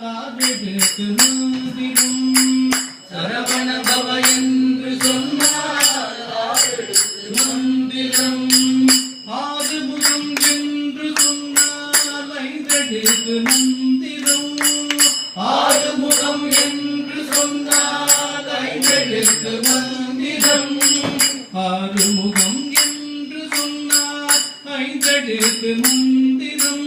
ஆதெடுத்து மந்திரம் சரவண பவ என்று சொன்னார் ஆதெடுத்து மந்திரம் ஆறுமுகம் என்று சொன்னால் ஐந்தெடுத்து மந்திரம் ஆறுமுகம் என்று சொன்னால் ஐந்தெடுத்து மந்திரம் ஆறுமுகம் என்று சொன்னால் ஐந்தெடுத்து மந்திரம்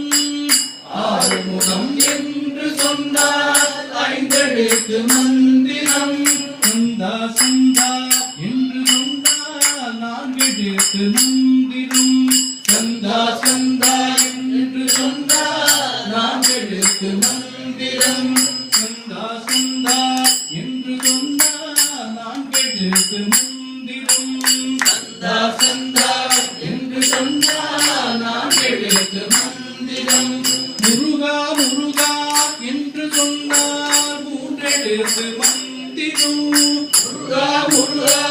ஆறுமுகம் என்று சொன்னால் ஐந்தெடுத்து மந்திரம் சந்தா சந்தா என்று சொன்னால் நான்கெடுத்து மந்திரம் சந்தா சந்தா என்று சொன்னால் நான்கெடுத்து மந்திரம் சந்தா சந்தா என்று சொன்னால் நான்கெடுத்து மந்திரம் சந்தா சந்தா என்று சொன்னால் நான்கெடுத்து மந்திரம் முருகா முருகா என்று சொன்னால் மூன்றெடுத்து மந்திரம் முருகா முருகா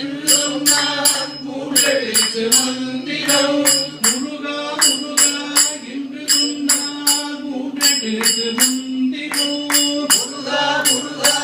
என்று சொன்னால் மூன்றெடுத்து மந்திரம் முருகா முருகா என்று சொன்னால் மூன்றெடுத்து மந்திரம் முருகா முருகா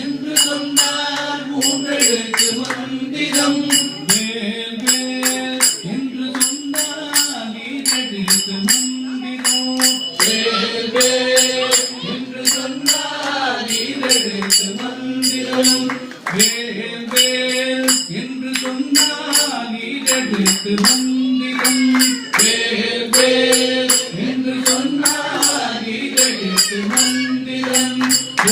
என்று சொன்னால் மூன்றெடுத்து மந்திரம் வேல் வேல் என்று சொன்னால் ஈரெடுத்து மந்திரம் வேல் வேல் என்று சொன்னால் ஈரெடுத்து மந்திரம் வேல் வேல் என்று சொன்னால் ஈரெடுத்து மந்திரம் வேல் வேல் என்று சொன்னால் ஈரெடுத்து மந்திரம்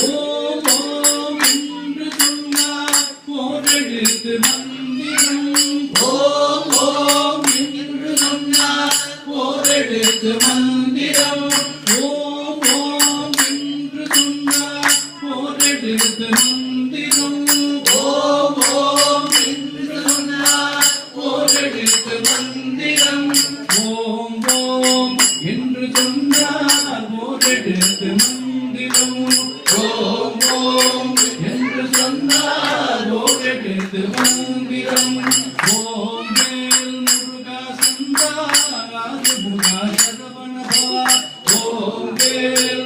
ஓம் ஓம் என்று சொன்னால் ஓரெடுத்து மந்திரம் ஓம் ஓம் என்று சொன்னால் ஓரெடுத்து மந்திரம் ஓம் ஓம் என்று சொன்னால் ஓரெடுத்து மந்திரம் ஓம் ஓம் என்று சொன்னால் ஓரெடுத்து மந்திரம் ஓம் ஓம் என்று சொன்னால் ஓரெடுத்து மந்திரம் ஓம் ஓம் என்று சொன்னால் ஓரெடுத்து மந்திரம் ஓம் வேல் முருகா சந்தா ஆறுமுகா சரவண பவ ஓம் வேல்